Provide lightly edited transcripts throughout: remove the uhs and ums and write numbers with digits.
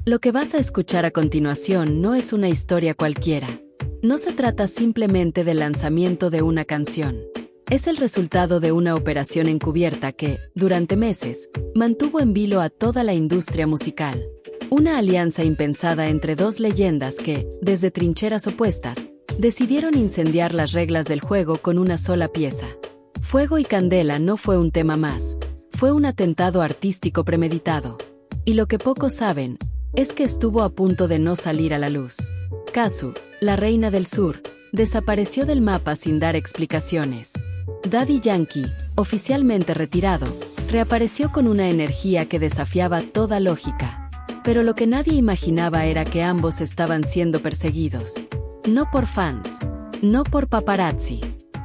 Lo que vas a escuchar a continuación no es una historia cualquiera. No se trata simplemente del lanzamiento de una canción. Es el resultado de una operación encubierta que, durante meses, mantuvo en vilo a toda la industria musical. Una alianza impensada entre dos leyendas que, desde trincheras opuestas, decidieron incendiar las reglas del juego con una sola pieza. Fuego y Candela no fue un tema más, fue un atentado artístico premeditado. Y lo que pocos saben, es que estuvo a punto de no salir a la luz. Cazzu, la reina del sur, desapareció del mapa sin dar explicaciones. Daddy Yankee, oficialmente retirado, reapareció con una energía que desafiaba toda lógica. Pero lo que nadie imaginaba era que ambos estaban siendo perseguidos. No por fans, no por paparazzi,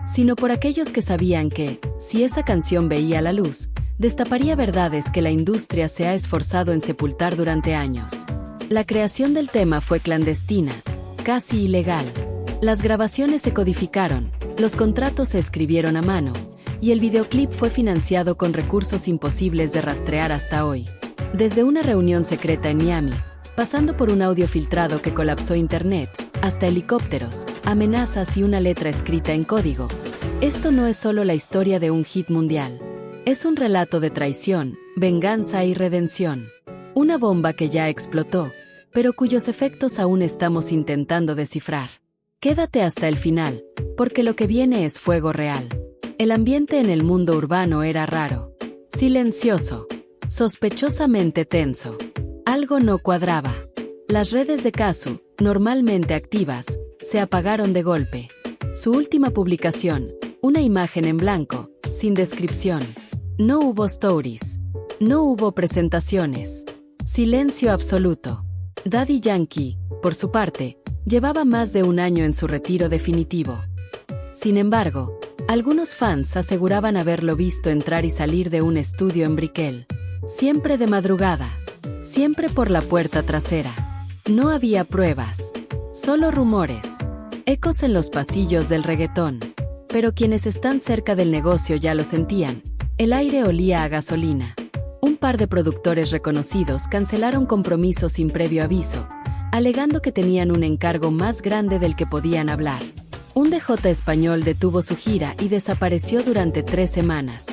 sino por aquellos que sabían que, si esa canción veía la luz, destaparía verdades que la industria se ha esforzado en sepultar durante años. La creación del tema fue clandestina, casi ilegal. Las grabaciones se codificaron, los contratos se escribieron a mano, y el videoclip fue financiado con recursos imposibles de rastrear hasta hoy. Desde una reunión secreta en Miami, pasando por un audio filtrado que colapsó Internet, hasta helicópteros, amenazas y una letra escrita en código. Esto no es solo la historia de un hit mundial. Es un relato de traición, venganza y redención. Una bomba que ya explotó, pero cuyos efectos aún estamos intentando descifrar. Quédate hasta el final, porque lo que viene es fuego real. El ambiente en el mundo urbano era raro, silencioso, sospechosamente tenso. Algo no cuadraba. Las redes de Cazzu, normalmente activas, se apagaron de golpe. Su última publicación, una imagen en blanco, sin descripción. No hubo stories. No hubo presentaciones. Silencio absoluto. Daddy Yankee, por su parte, llevaba más de un año en su retiro definitivo. Sin embargo, algunos fans aseguraban haberlo visto entrar y salir de un estudio en Brickell. Siempre de madrugada. Siempre por la puerta trasera. No había pruebas. Solo rumores. Ecos en los pasillos del reggaetón. Pero quienes están cerca del negocio ya lo sentían. El aire olía a gasolina. Un par de productores reconocidos cancelaron compromisos sin previo aviso, alegando que tenían un encargo más grande del que podían hablar. Un DJ español detuvo su gira y desapareció durante 3 semanas.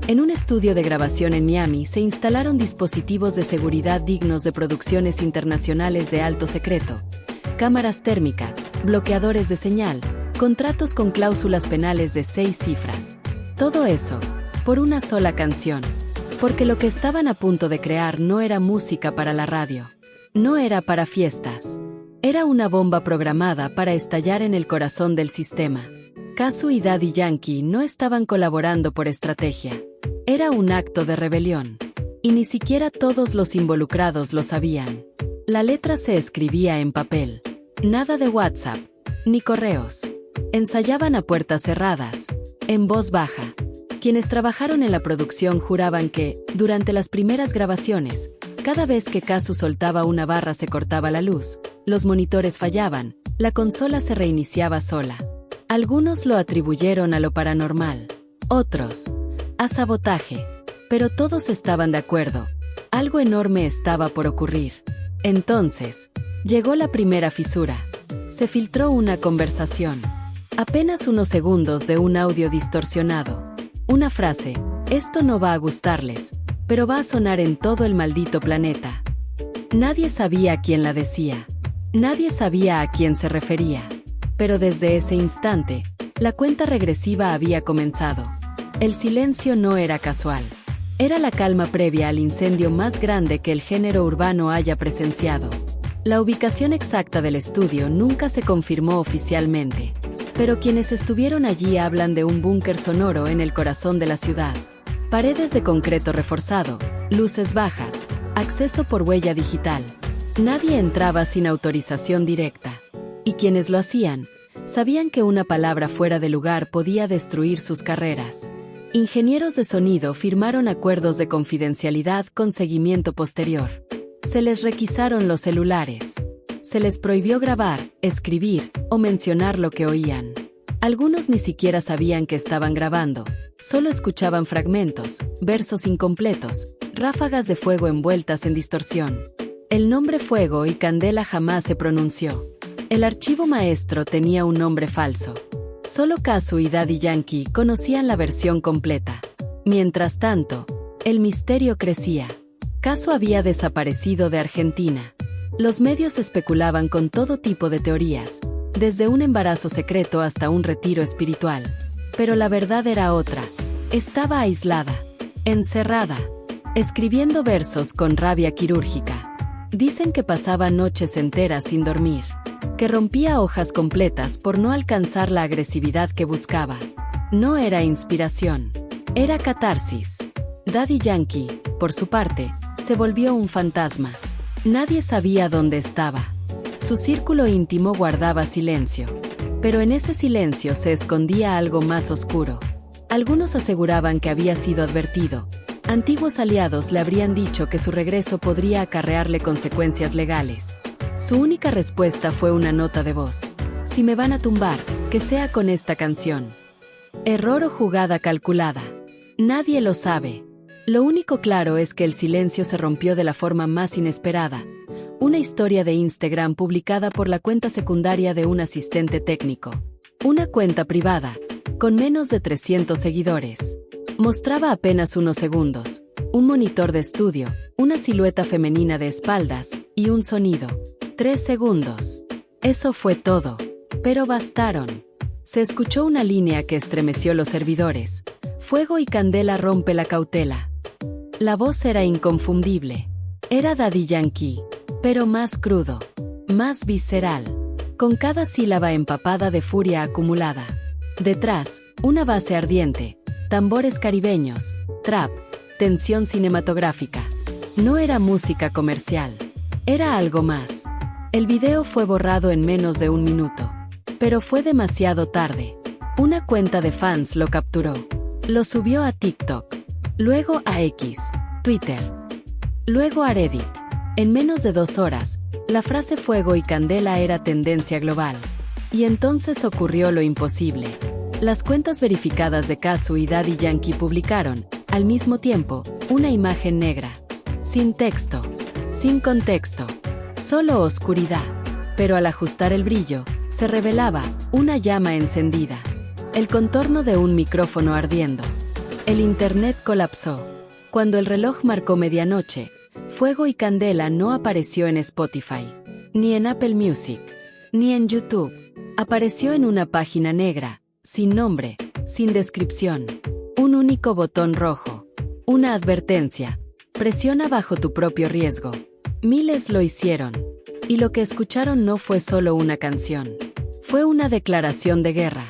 En un estudio de grabación en Miami se instalaron dispositivos de seguridad dignos de producciones internacionales de alto secreto. Cámaras térmicas, bloqueadores de señal, contratos con cláusulas penales de 6 cifras. Todo eso, por una sola canción. Porque lo que estaban a punto de crear no era música para la radio. No era para fiestas. Era una bomba programada para estallar en el corazón del sistema. Cazzu y Daddy Yankee no estaban colaborando por estrategia. Era un acto de rebelión. Y ni siquiera todos los involucrados lo sabían. La letra se escribía en papel. Nada de WhatsApp, ni correos. Ensayaban a puertas cerradas, en voz baja. Quienes trabajaron en la producción juraban que, durante las primeras grabaciones, cada vez que Cazzu soltaba una barra se cortaba la luz, los monitores fallaban, la consola se reiniciaba sola. Algunos lo atribuyeron a lo paranormal. Otros, a sabotaje. Pero todos estaban de acuerdo. Algo enorme estaba por ocurrir. Entonces, llegó la primera fisura. Se filtró una conversación. Apenas unos segundos de un audio distorsionado. Una frase, esto no va a gustarles, pero va a sonar en todo el maldito planeta. Nadie sabía a quién la decía. Nadie sabía a quién se refería. Pero desde ese instante, la cuenta regresiva había comenzado. El silencio no era casual. Era la calma previa al incendio más grande que el género urbano haya presenciado. La ubicación exacta del estudio nunca se confirmó oficialmente. Pero quienes estuvieron allí hablan de un búnker sonoro en el corazón de la ciudad. Paredes de concreto reforzado, luces bajas, acceso por huella digital. Nadie entraba sin autorización directa. Y quienes lo hacían, sabían que una palabra fuera de lugar podía destruir sus carreras. Ingenieros de sonido firmaron acuerdos de confidencialidad con seguimiento posterior. Se les requisaron los celulares. Se les prohibió grabar, escribir o mencionar lo que oían. Algunos ni siquiera sabían que estaban grabando, solo escuchaban fragmentos, versos incompletos, ráfagas de fuego envueltas en distorsión. El nombre Fuego y Candela jamás se pronunció. El archivo maestro tenía un nombre falso. Solo Cazzu y Daddy Yankee conocían la versión completa. Mientras tanto, el misterio crecía. Cazzu había desaparecido de Argentina. Los medios especulaban con todo tipo de teorías, desde un embarazo secreto hasta un retiro espiritual. Pero la verdad era otra. Estaba aislada, encerrada, escribiendo versos con rabia quirúrgica. Dicen que pasaba noches enteras sin dormir, que rompía hojas completas por no alcanzar la agresividad que buscaba. No era inspiración, era catarsis. Daddy Yankee, por su parte, se volvió un fantasma. Nadie sabía dónde estaba. Su círculo íntimo guardaba silencio. Pero en ese silencio se escondía algo más oscuro. Algunos aseguraban que había sido advertido. Antiguos aliados le habrían dicho que su regreso podría acarrearle consecuencias legales. Su única respuesta fue una nota de voz. Si me van a tumbar, que sea con esta canción. Error o jugada calculada. Nadie lo sabe. Lo único claro es que el silencio se rompió de la forma más inesperada. Una historia de Instagram publicada por la cuenta secundaria de un asistente técnico. Una cuenta privada, con menos de 300 seguidores. Mostraba apenas unos segundos, un monitor de estudio, una silueta femenina de espaldas, y un sonido. 3 segundos. Eso fue todo. Pero bastaron. Se escuchó una línea que estremeció los servidores. Fuego y Candela rompe la cautela. La voz era inconfundible. Era Daddy Yankee, pero más crudo, más visceral, con cada sílaba empapada de furia acumulada. Detrás, una base ardiente. Tambores caribeños, trap, tensión cinematográfica. No era música comercial. Era algo más. El video fue borrado en menos de un minuto. Pero fue demasiado tarde. Una cuenta de fans lo capturó. Lo subió a TikTok. Luego a X, Twitter. Luego a Reddit. En menos de 2 horas, la frase Fuego y Candela era tendencia global. Y entonces ocurrió lo imposible. Las cuentas verificadas de Cazzu y Daddy Yankee publicaron, al mismo tiempo, una imagen negra. Sin texto, sin contexto, solo oscuridad. Pero al ajustar el brillo, se revelaba una llama encendida. El contorno de un micrófono ardiendo. El internet colapsó. Cuando el reloj marcó medianoche, Fuego y Candela no apareció en Spotify, ni en Apple Music, ni en YouTube. Apareció en una página negra. Sin nombre, sin descripción. Un único botón rojo. Una advertencia. Presiona bajo tu propio riesgo. Miles lo hicieron. Y lo que escucharon no fue solo una canción. Fue una declaración de guerra.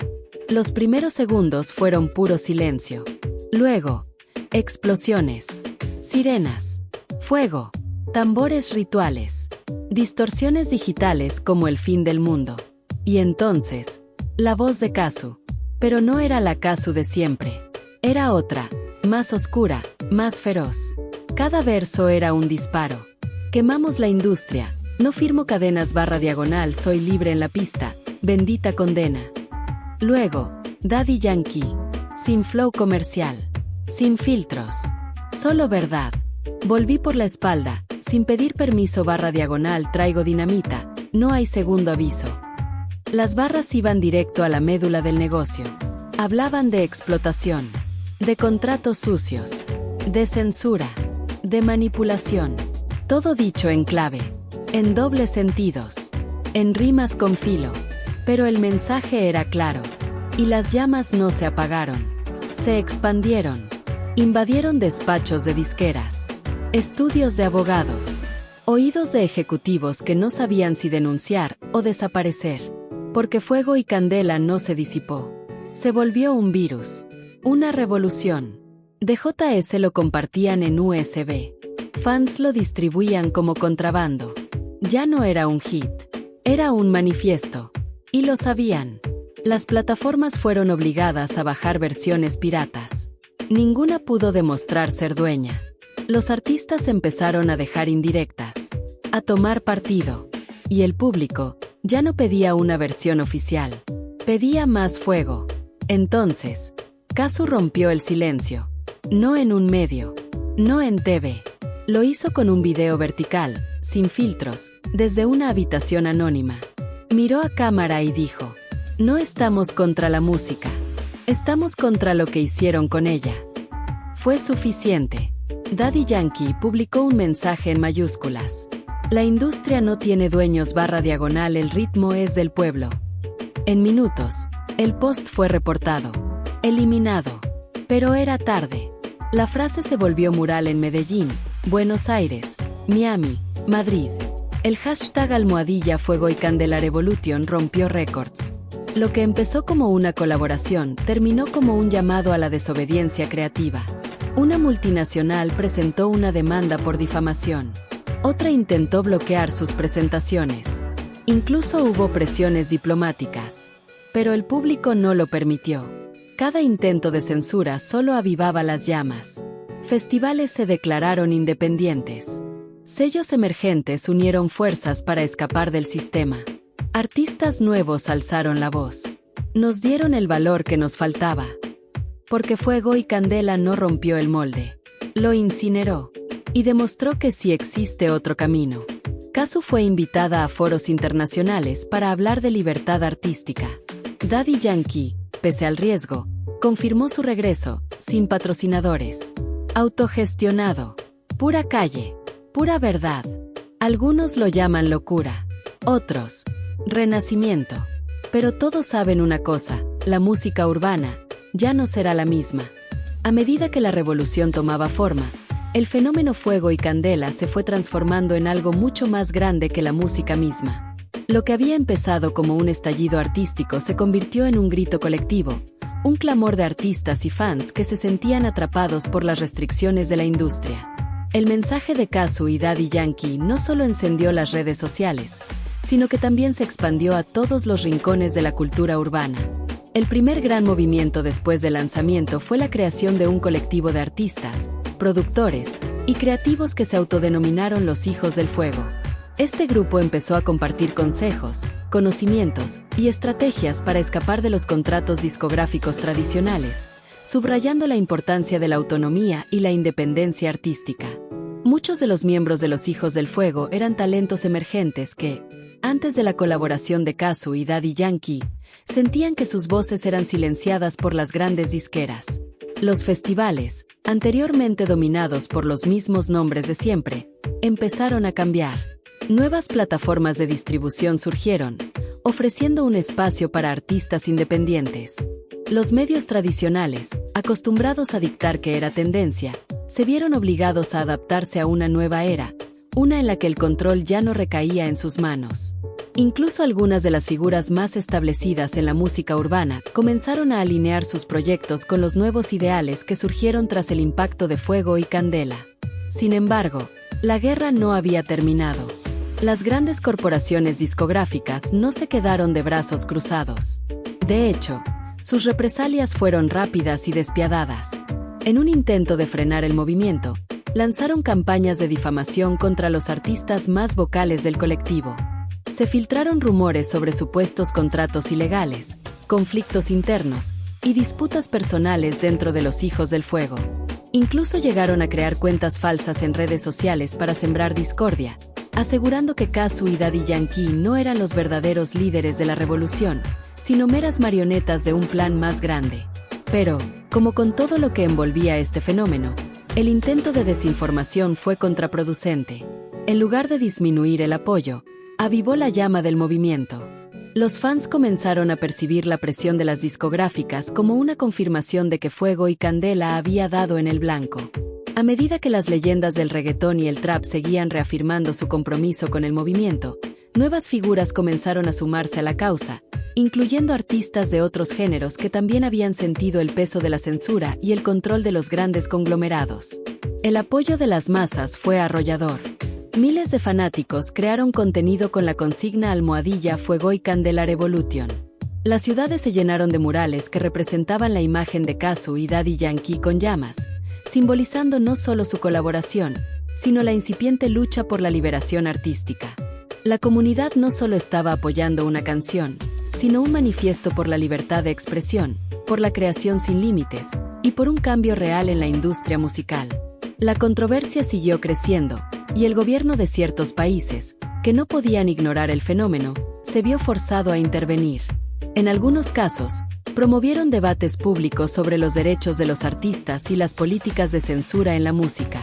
Los primeros segundos fueron puro silencio. Luego, explosiones. Sirenas. Fuego. Tambores rituales. Distorsiones digitales como el fin del mundo. Y entonces, la voz de Cazzu. Pero no era la Cazzu de siempre. Era otra, más oscura, más feroz. Cada verso era un disparo. Quemamos la industria. No firmo cadenas /diagonal, soy libre en la pista. Bendita condena. Luego, Daddy Yankee. Sin flow comercial. Sin filtros. Solo verdad. Volví por la espalda. Sin pedir permiso /diagonal, traigo dinamita. No hay segundo aviso. Las barras iban directo a la médula del negocio. Hablaban de explotación, de contratos sucios, de censura, de manipulación. Todo dicho en clave, en dobles sentidos, en rimas con filo. Pero el mensaje era claro. Y las llamas no se apagaron. Se expandieron. Invadieron despachos de disqueras, estudios de abogados, oídos de ejecutivos que no sabían si denunciar o desaparecer. Porque Fuego y Candela no se disipó. Se volvió un virus. Una revolución. De JS lo compartían en USB. Fans lo distribuían como contrabando. Ya no era un hit. Era un manifiesto. Y lo sabían. Las plataformas fueron obligadas a bajar versiones piratas. Ninguna pudo demostrar ser dueña. Los artistas empezaron a dejar indirectas. A tomar partido. Y el público ya no pedía una versión oficial. Pedía más fuego. Entonces, Cazzu rompió el silencio. No en un medio. No en TV. Lo hizo con un video vertical, sin filtros, desde una habitación anónima. Miró a cámara y dijo: "No estamos contra la música. Estamos contra lo que hicieron con ella". Fue suficiente. Daddy Yankee publicó un mensaje en mayúsculas: "La industria no tiene dueños / el ritmo es del pueblo". En minutos, el post fue reportado, eliminado. Pero era tarde. La frase se volvió mural en Medellín, Buenos Aires, Miami, Madrid. El hashtag #Fuego y Candela Revolution rompió récords. Lo que empezó como una colaboración terminó como un llamado a la desobediencia creativa. Una multinacional presentó una demanda por difamación. Otra intentó bloquear sus presentaciones. Incluso hubo presiones diplomáticas. Pero el público no lo permitió. Cada intento de censura solo avivaba las llamas. Festivales se declararon independientes. Sellos emergentes unieron fuerzas para escapar del sistema. Artistas nuevos alzaron la voz. Nos dieron el valor que nos faltaba. Porque Fuego y Candela no rompió el molde. Lo incineró. Y demostró que sí existe otro camino. Cazzu fue invitada a foros internacionales para hablar de libertad artística. Daddy Yankee, pese al riesgo, confirmó su regreso, sin patrocinadores. Autogestionado. Pura calle. Pura verdad. Algunos lo llaman locura. Otros, renacimiento. Pero todos saben una cosa: la música urbana ya no será la misma. A medida que la revolución tomaba forma, el fenómeno Fuego y Candela se fue transformando en algo mucho más grande que la música misma. Lo que había empezado como un estallido artístico se convirtió en un grito colectivo, un clamor de artistas y fans que se sentían atrapados por las restricciones de la industria. El mensaje de Cazzu y Daddy Yankee no solo encendió las redes sociales, sino que también se expandió a todos los rincones de la cultura urbana. El primer gran movimiento después del lanzamiento fue la creación de un colectivo de artistas, productores y creativos que se autodenominaron los Hijos del Fuego. Este grupo empezó a compartir consejos, conocimientos y estrategias para escapar de los contratos discográficos tradicionales, subrayando la importancia de la autonomía y la independencia artística. Muchos de los miembros de los Hijos del Fuego eran talentos emergentes que, antes de la colaboración de Cazzu y Daddy Yankee, sentían que sus voces eran silenciadas por las grandes disqueras. Los festivales, anteriormente dominados por los mismos nombres de siempre, empezaron a cambiar. Nuevas plataformas de distribución surgieron, ofreciendo un espacio para artistas independientes. Los medios tradicionales, acostumbrados a dictar qué era tendencia, se vieron obligados a adaptarse a una nueva era, una en la que el control ya no recaía en sus manos. Incluso algunas de las figuras más establecidas en la música urbana comenzaron a alinear sus proyectos con los nuevos ideales que surgieron tras el impacto de Fuego y Candela. Sin embargo, la guerra no había terminado. Las grandes corporaciones discográficas no se quedaron de brazos cruzados. De hecho, sus represalias fueron rápidas y despiadadas. En un intento de frenar el movimiento, lanzaron campañas de difamación contra los artistas más vocales del colectivo. Se filtraron rumores sobre supuestos contratos ilegales, conflictos internos y disputas personales dentro de los Hijos del Fuego. Incluso llegaron a crear cuentas falsas en redes sociales para sembrar discordia, asegurando que Cazzu y Daddy Yankee no eran los verdaderos líderes de la revolución, sino meras marionetas de un plan más grande. Pero, como con todo lo que envolvía este fenómeno, el intento de desinformación fue contraproducente. En lugar de disminuir el apoyo, avivó la llama del movimiento. Los fans comenzaron a percibir la presión de las discográficas como una confirmación de que Fuego y Candela había dado en el blanco. A medida que las leyendas del reggaetón y el trap seguían reafirmando su compromiso con el movimiento, nuevas figuras comenzaron a sumarse a la causa, incluyendo artistas de otros géneros que también habían sentido el peso de la censura y el control de los grandes conglomerados. El apoyo de las masas fue arrollador. Miles de fanáticos crearon contenido con la consigna #Fuego y Candela Revolution. Las ciudades se llenaron de murales que representaban la imagen de Cazzu y Daddy Yankee con llamas, simbolizando no solo su colaboración, sino la incipiente lucha por la liberación artística. La comunidad no solo estaba apoyando una canción, sino un manifiesto por la libertad de expresión, por la creación sin límites y por un cambio real en la industria musical. La controversia siguió creciendo, y el gobierno de ciertos países, que no podían ignorar el fenómeno, se vio forzado a intervenir. En algunos casos, promovieron debates públicos sobre los derechos de los artistas y las políticas de censura en la música.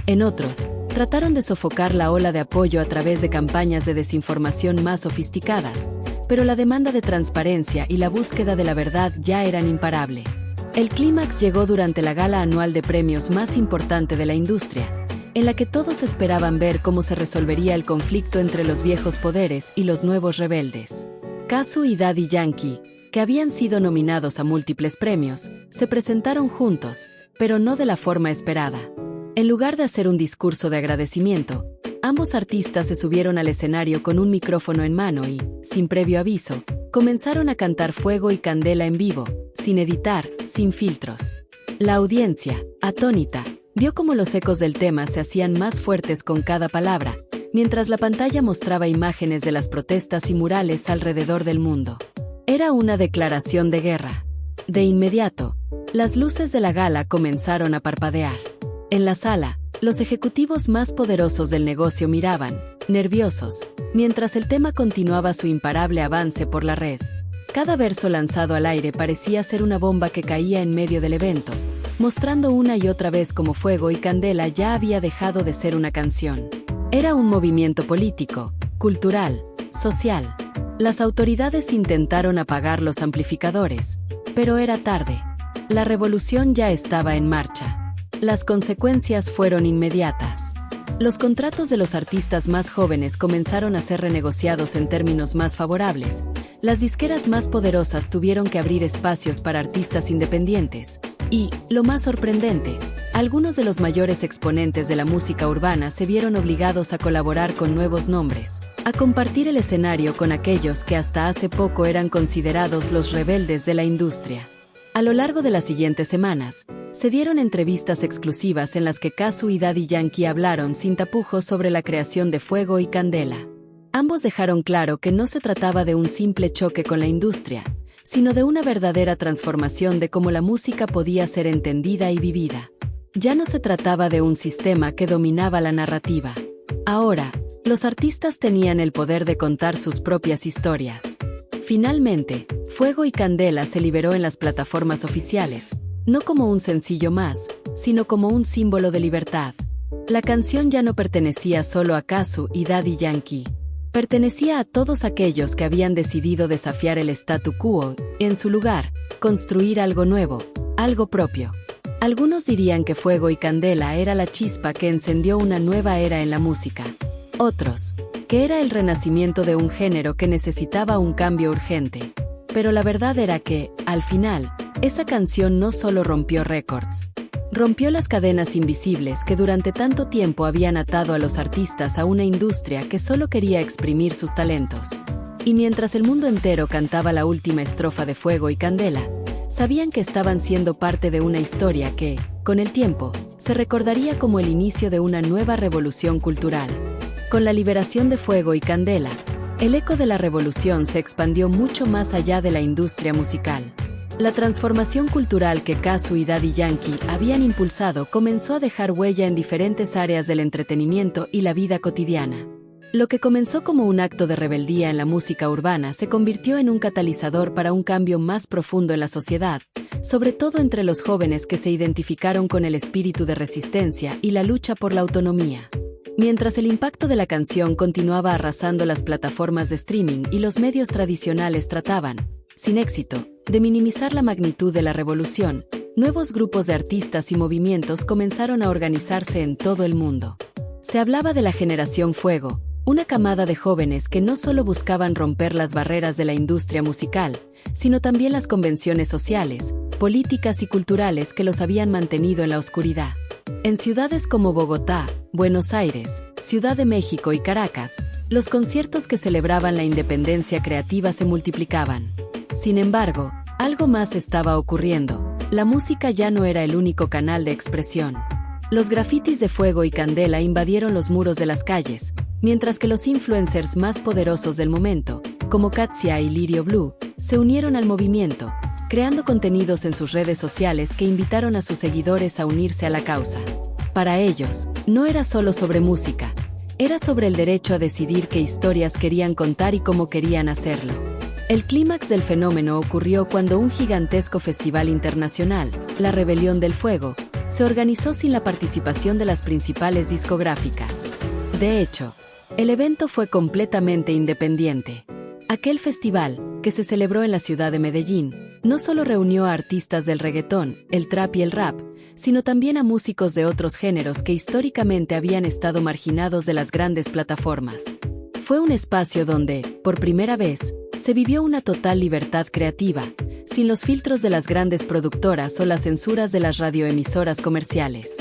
En otros, trataron de sofocar la ola de apoyo a través de campañas de desinformación más sofisticadas, pero la demanda de transparencia y la búsqueda de la verdad ya eran imparable. El clímax llegó durante la gala anual de premios más importante de la industria, en la que todos esperaban ver cómo se resolvería el conflicto entre los viejos poderes y los nuevos rebeldes. Cazzu y Daddy Yankee, que habían sido nominados a múltiples premios, se presentaron juntos, pero no de la forma esperada. En lugar de hacer un discurso de agradecimiento, ambos artistas se subieron al escenario con un micrófono en mano y, sin previo aviso, comenzaron a cantar Fuego y Candela en vivo, sin editar, sin filtros. La audiencia, atónita, vio cómo los ecos del tema se hacían más fuertes con cada palabra, mientras la pantalla mostraba imágenes de las protestas y murales alrededor del mundo. Era una declaración de guerra. De inmediato, las luces de la gala comenzaron a parpadear. En la sala, los ejecutivos más poderosos del negocio miraban, nerviosos, mientras el tema continuaba su imparable avance por la red. Cada verso lanzado al aire parecía ser una bomba que caía en medio del evento, mostrando una y otra vez cómo Fuego y Candela ya había dejado de ser una canción. Era un movimiento político, cultural, social. Las autoridades intentaron apagar los amplificadores, pero era tarde. La revolución ya estaba en marcha. Las consecuencias fueron inmediatas. Los contratos de los artistas más jóvenes comenzaron a ser renegociados en términos más favorables. Las disqueras más poderosas tuvieron que abrir espacios para artistas independientes. Y, lo más sorprendente, algunos de los mayores exponentes de la música urbana se vieron obligados a colaborar con nuevos nombres, a compartir el escenario con aquellos que hasta hace poco eran considerados los rebeldes de la industria. A lo largo de las siguientes semanas, se dieron entrevistas exclusivas en las que Cazzu y Daddy Yankee hablaron sin tapujos sobre la creación de Fuego y Candela. Ambos dejaron claro que no se trataba de un simple choque con la industria, sino de una verdadera transformación de cómo la música podía ser entendida y vivida. Ya no se trataba de un sistema que dominaba la narrativa. Ahora, los artistas tenían el poder de contar sus propias historias. Finalmente, Fuego y Candela se liberó en las plataformas oficiales, no como un sencillo más, sino como un símbolo de libertad. La canción ya no pertenecía solo a Cazzu y Daddy Yankee. Pertenecía a todos aquellos que habían decidido desafiar el statu quo y, en su lugar, construir algo nuevo, algo propio. Algunos dirían que Fuego y Candela era la chispa que encendió una nueva era en la música. Otros, que era el renacimiento de un género que necesitaba un cambio urgente. Pero la verdad era que, al final, esa canción no solo rompió récords. Rompió las cadenas invisibles que durante tanto tiempo habían atado a los artistas a una industria que solo quería exprimir sus talentos. Y mientras el mundo entero cantaba la última estrofa de Fuego y Candela, sabían que estaban siendo parte de una historia que, con el tiempo, se recordaría como el inicio de una nueva revolución cultural. Con la liberación de Fuego y Candela, el eco de la revolución se expandió mucho más allá de la industria musical. La transformación cultural que Cazzu y Daddy Yankee habían impulsado comenzó a dejar huella en diferentes áreas del entretenimiento y la vida cotidiana. Lo que comenzó como un acto de rebeldía en la música urbana se convirtió en un catalizador para un cambio más profundo en la sociedad, sobre todo entre los jóvenes que se identificaron con el espíritu de resistencia y la lucha por la autonomía. Mientras el impacto de la canción continuaba arrasando las plataformas de streaming y los medios tradicionales trataban, sin éxito, de minimizar la magnitud de la revolución, nuevos grupos de artistas y movimientos comenzaron a organizarse en todo el mundo. Se hablaba de la Generación Fuego, una camada de jóvenes que no solo buscaban romper las barreras de la industria musical, sino también las convenciones sociales, políticas y culturales que los habían mantenido en la oscuridad. En ciudades como Bogotá, Buenos Aires, Ciudad de México y Caracas, los conciertos que celebraban la independencia creativa se multiplicaban. Sin embargo, algo más estaba ocurriendo. La música ya no era el único canal de expresión. Los grafitis de Fuego y Candela invadieron los muros de las calles, mientras que los influencers más poderosos del momento, como Katsia y Lirio Blue, se unieron al movimiento, creando contenidos en sus redes sociales que invitaron a sus seguidores a unirse a la causa. Para ellos, no era solo sobre música, era sobre el derecho a decidir qué historias querían contar y cómo querían hacerlo. El clímax del fenómeno ocurrió cuando un gigantesco festival internacional, la Rebelión del Fuego, se organizó sin la participación de las principales discográficas. De hecho, el evento fue completamente independiente. Aquel festival, que se celebró en la ciudad de Medellín, no solo reunió a artistas del reggaetón, el trap y el rap, sino también a músicos de otros géneros que históricamente habían estado marginados de las grandes plataformas. Fue un espacio donde, por primera vez, se vivió una total libertad creativa, sin los filtros de las grandes productoras o las censuras de las radioemisoras comerciales.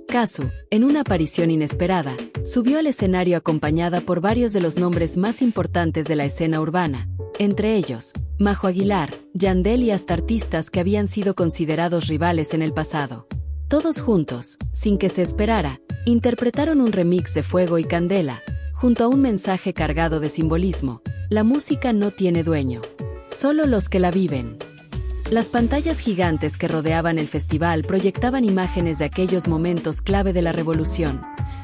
Cazzu, en una aparición inesperada, subió al escenario acompañada por varios de los nombres más importantes de la escena urbana, entre ellos, Majo Aguilar, Yandel y hasta artistas que habían sido considerados rivales en el pasado. Todos juntos, sin que se esperara, interpretaron un remix de Fuego y Candela, junto a un mensaje cargado de simbolismo: la música no tiene dueño, solo los que la viven. Las pantallas gigantes que rodeaban el festival proyectaban imágenes de aquellos momentos clave de la revolución,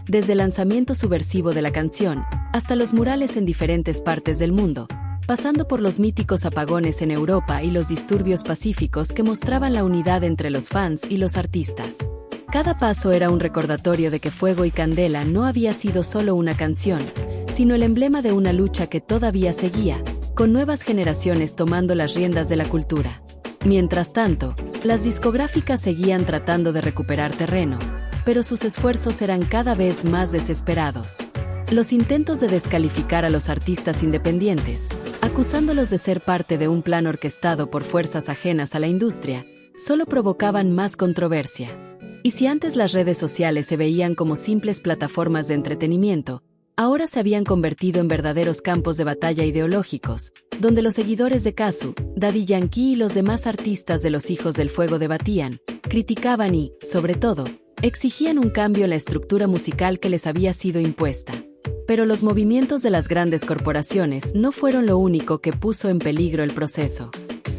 desde el lanzamiento subversivo de la canción, hasta los murales en diferentes partes del mundo, pasando por los míticos apagones en Europa y los disturbios pacíficos que mostraban la unidad entre los fans y los artistas. Cada paso era un recordatorio de que Fuego y Candela no había sido solo una canción, sino el emblema de una lucha que todavía seguía, con nuevas generaciones tomando las riendas de la cultura. Mientras tanto, las discográficas seguían tratando de recuperar terreno, pero sus esfuerzos eran cada vez más desesperados. Los intentos de descalificar a los artistas independientes, acusándolos de ser parte de un plan orquestado por fuerzas ajenas a la industria, solo provocaban más controversia. Y si antes las redes sociales se veían como simples plataformas de entretenimiento, ahora se habían convertido en verdaderos campos de batalla ideológicos, donde los seguidores de Cazzu, Daddy Yankee y los demás artistas de los Hijos del Fuego debatían, criticaban y, sobre todo, exigían un cambio en la estructura musical que les había sido impuesta. Pero los movimientos de las grandes corporaciones no fueron lo único que puso en peligro el proceso.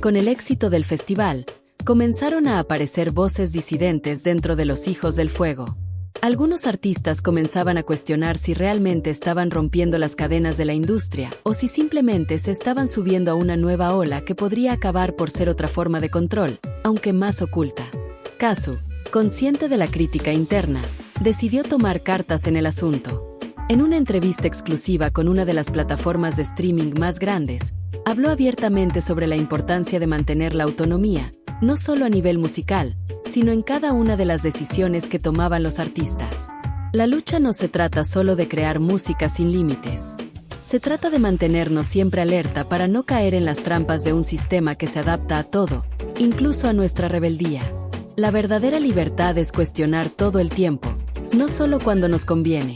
Con el éxito del festival, comenzaron a aparecer voces disidentes dentro de los Hijos del Fuego. Algunos artistas comenzaban a cuestionar si realmente estaban rompiendo las cadenas de la industria o si simplemente se estaban subiendo a una nueva ola que podría acabar por ser otra forma de control, aunque más oculta. Cazzu, consciente de la crítica interna, decidió tomar cartas en el asunto. En una entrevista exclusiva con una de las plataformas de streaming más grandes, habló abiertamente sobre la importancia de mantener la autonomía, no solo a nivel musical, sino en cada una de las decisiones que tomaban los artistas. La lucha no se trata solo de crear música sin límites. Se trata de mantenernos siempre alerta para no caer en las trampas de un sistema que se adapta a todo, incluso a nuestra rebeldía. La verdadera libertad es cuestionar todo el tiempo, no solo cuando nos conviene.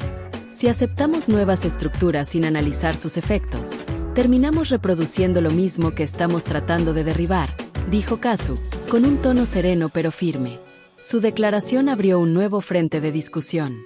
Si aceptamos nuevas estructuras sin analizar sus efectos, terminamos reproduciendo lo mismo que estamos tratando de derribar, dijo Cazzu, con un tono sereno pero firme. Su declaración abrió un nuevo frente de discusión.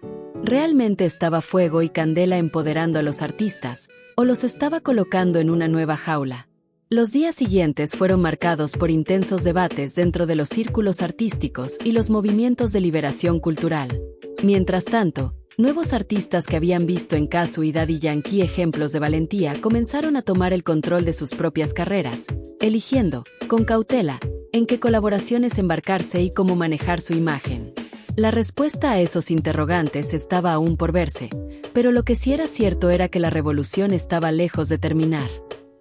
¿Realmente estaba Fuego y Candela empoderando a los artistas, o los estaba colocando en una nueva jaula? Los días siguientes fueron marcados por intensos debates dentro de los círculos artísticos y los movimientos de liberación cultural. Mientras tanto, nuevos artistas que habían visto en Cazzu y Daddy Yankee ejemplos de valentía comenzaron a tomar el control de sus propias carreras, eligiendo, con cautela, en qué colaboraciones embarcarse y cómo manejar su imagen. La respuesta a esos interrogantes estaba aún por verse, pero lo que sí era cierto era que la revolución estaba lejos de terminar.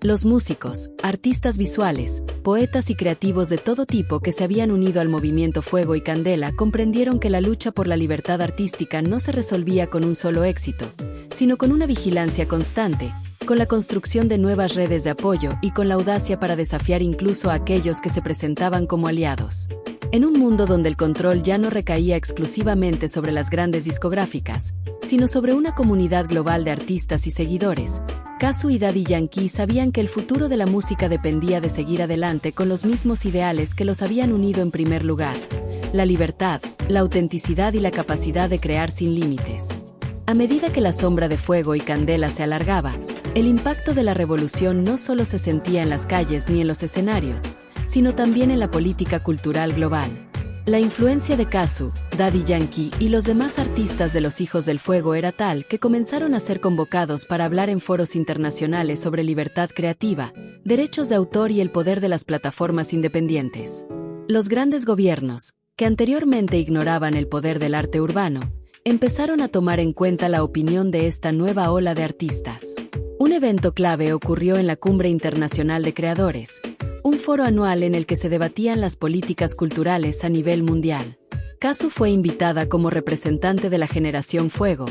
Los músicos, artistas visuales, poetas y creativos de todo tipo que se habían unido al movimiento Fuego y Candela comprendieron que la lucha por la libertad artística no se resolvía con un solo éxito, sino con una vigilancia constante, con la construcción de nuevas redes de apoyo y con la audacia para desafiar incluso a aquellos que se presentaban como aliados. En un mundo donde el control ya no recaía exclusivamente sobre las grandes discográficas, sino sobre una comunidad global de artistas y seguidores, Cazzu y Daddy Yankee sabían que el futuro de la música dependía de seguir adelante con los mismos ideales que los habían unido en primer lugar: la libertad, la autenticidad y la capacidad de crear sin límites. A medida que la sombra de Fuego y Candela se alargaba, el impacto de la revolución no solo se sentía en las calles ni en los escenarios, sino también en la política cultural global. La influencia de Casu, Daddy Yankee y los demás artistas de los Hijos del Fuego era tal que comenzaron a ser convocados para hablar en foros internacionales sobre libertad creativa, derechos de autor y el poder de las plataformas independientes. Los grandes gobiernos, que anteriormente ignoraban el poder del arte urbano, empezaron a tomar en cuenta la opinión de esta nueva ola de artistas. Un evento clave ocurrió en la Cumbre Internacional de Creadores, un foro anual en el que se debatían las políticas culturales a nivel mundial. Casu fue invitada como representante de la generación Fuego,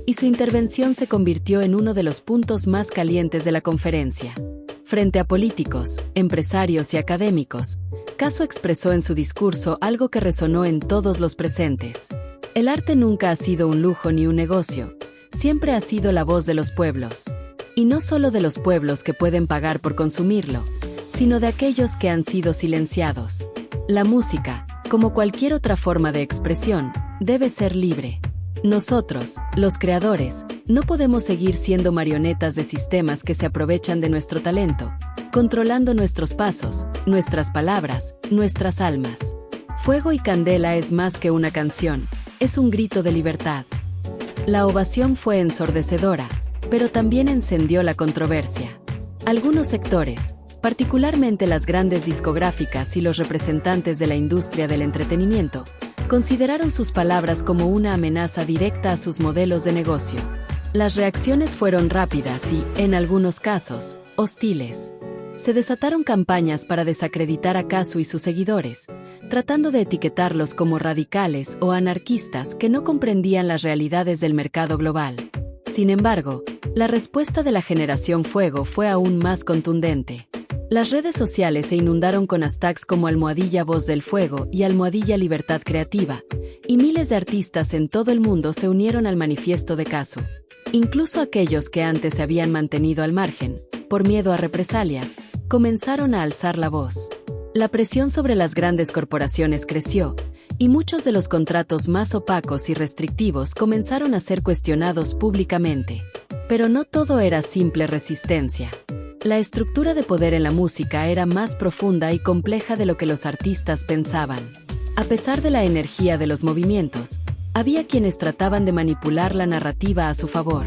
y su intervención se convirtió en uno de los puntos más calientes de la conferencia. Frente a políticos, empresarios y académicos, Casu expresó en su discurso algo que resonó en todos los presentes. El arte nunca ha sido un lujo ni un negocio, siempre ha sido la voz de los pueblos. Y no solo de los pueblos que pueden pagar por consumirlo, sino de aquellos que han sido silenciados. La música, como cualquier otra forma de expresión, debe ser libre. Nosotros, los creadores, no podemos seguir siendo marionetas de sistemas que se aprovechan de nuestro talento, controlando nuestros pasos, nuestras palabras, nuestras almas. Fuego y Candela es más que una canción, es un grito de libertad. La ovación fue ensordecedora, pero también encendió la controversia. Algunos sectores, particularmente las grandes discográficas y los representantes de la industria del entretenimiento, consideraron sus palabras como una amenaza directa a sus modelos de negocio. Las reacciones fueron rápidas y, en algunos casos, hostiles. Se desataron campañas para desacreditar a Casu y sus seguidores, tratando de etiquetarlos como radicales o anarquistas que no comprendían las realidades del mercado global. Sin embargo, la respuesta de la generación Fuego fue aún más contundente. Las redes sociales se inundaron con hashtags como #Voz del Fuego y #Libertad Creativa, y miles de artistas en todo el mundo se unieron al manifiesto de Casu. Incluso aquellos que antes se habían mantenido al margen, por miedo a represalias, comenzaron a alzar la voz. La presión sobre las grandes corporaciones creció, y muchos de los contratos más opacos y restrictivos comenzaron a ser cuestionados públicamente. Pero no todo era simple resistencia. La estructura de poder en la música era más profunda y compleja de lo que los artistas pensaban. A pesar de la energía de los movimientos, había quienes trataban de manipular la narrativa a su favor.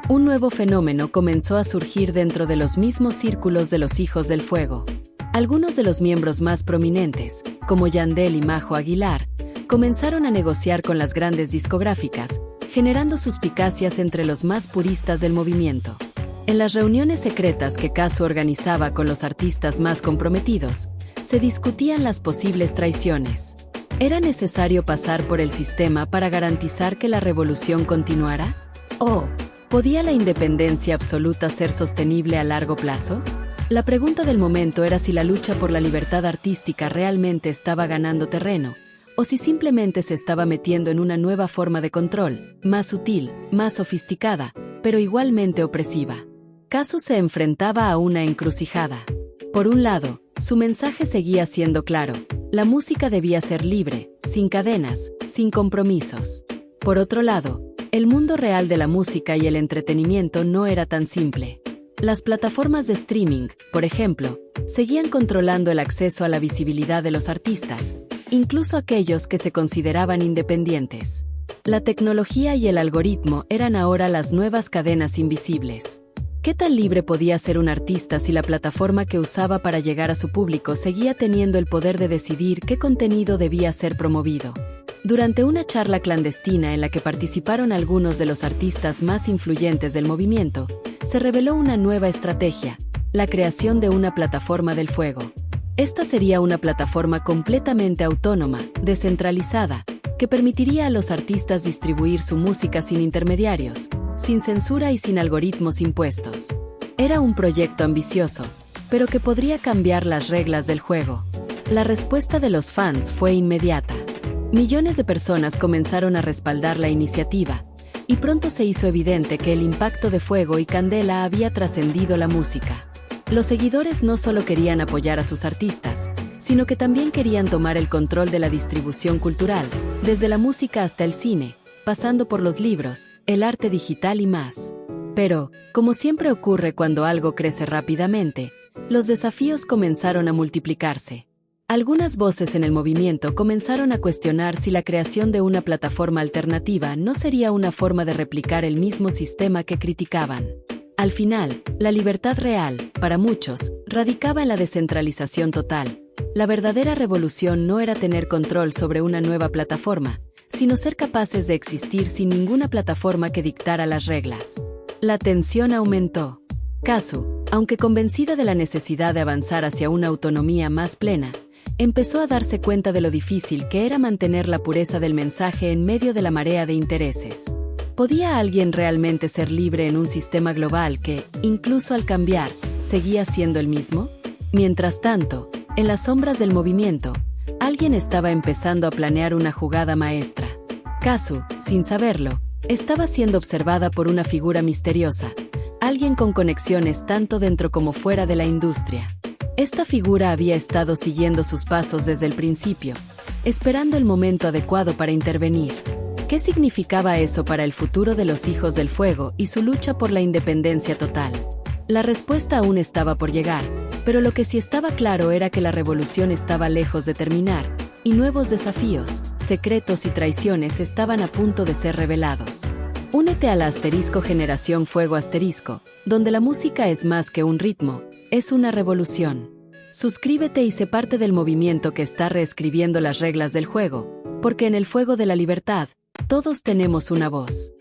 Un nuevo fenómeno comenzó a surgir dentro de los mismos círculos de los Hijos del Fuego. Algunos de los miembros más prominentes, como Yandel y Majo Aguilar, comenzaron a negociar con las grandes discográficas, generando suspicacias entre los más puristas del movimiento. En las reuniones secretas que Casu organizaba con los artistas más comprometidos, se discutían las posibles traiciones. ¿Era necesario pasar por el sistema para garantizar que la revolución continuara? ¿O podía la independencia absoluta ser sostenible a largo plazo? La pregunta del momento era si la lucha por la libertad artística realmente estaba ganando terreno, o si simplemente se estaba metiendo en una nueva forma de control, más sutil, más sofisticada, pero igualmente opresiva. Casu se enfrentaba a una encrucijada. Por un lado, su mensaje seguía siendo claro: la música debía ser libre, sin cadenas, sin compromisos. Por otro lado, el mundo real de la música y el entretenimiento no era tan simple. Las plataformas de streaming, por ejemplo, seguían controlando el acceso a la visibilidad de los artistas, incluso aquellos que se consideraban independientes. La tecnología y el algoritmo eran ahora las nuevas cadenas invisibles. ¿Qué tan libre podía ser un artista si la plataforma que usaba para llegar a su público seguía teniendo el poder de decidir qué contenido debía ser promovido? Durante una charla clandestina en la que participaron algunos de los artistas más influyentes del movimiento, se reveló una nueva estrategia: la creación de una plataforma del fuego. Esta sería una plataforma completamente autónoma, descentralizada, que permitiría a los artistas distribuir su música sin intermediarios, sin censura y sin algoritmos impuestos. Era un proyecto ambicioso, pero que podría cambiar las reglas del juego. La respuesta de los fans fue inmediata. Millones de personas comenzaron a respaldar la iniciativa, y pronto se hizo evidente que el impacto de Fuego y Candela había trascendido la música. Los seguidores no solo querían apoyar a sus artistas, sino que también querían tomar el control de la distribución cultural, desde la música hasta el cine, pasando por los libros, el arte digital y más. Pero, como siempre ocurre cuando algo crece rápidamente, los desafíos comenzaron a multiplicarse. Algunas voces en el movimiento comenzaron a cuestionar si la creación de una plataforma alternativa no sería una forma de replicar el mismo sistema que criticaban. Al final, la libertad real, para muchos, radicaba en la descentralización total. La verdadera revolución no era tener control sobre una nueva plataforma, sino ser capaces de existir sin ninguna plataforma que dictara las reglas. La tensión aumentó. Kazu, aunque convencida de la necesidad de avanzar hacia una autonomía más plena, empezó a darse cuenta de lo difícil que era mantener la pureza del mensaje en medio de la marea de intereses. ¿Podía alguien realmente ser libre en un sistema global que, incluso al cambiar, seguía siendo el mismo? Mientras tanto, en las sombras del movimiento, alguien estaba empezando a planear una jugada maestra. Kazu, sin saberlo, estaba siendo observada por una figura misteriosa, alguien con conexiones tanto dentro como fuera de la industria. Esta figura había estado siguiendo sus pasos desde el principio, esperando el momento adecuado para intervenir. ¿Qué significaba eso para el futuro de los Hijos del Fuego y su lucha por la independencia total? La respuesta aún estaba por llegar, pero lo que sí estaba claro era que la revolución estaba lejos de terminar, y nuevos desafíos, secretos y traiciones estaban a punto de ser revelados. Únete a la Generación Fuego donde la música es más que un ritmo, es una revolución. Suscríbete y sé parte del movimiento que está reescribiendo las reglas del juego, porque en el fuego de la libertad, todos tenemos una voz.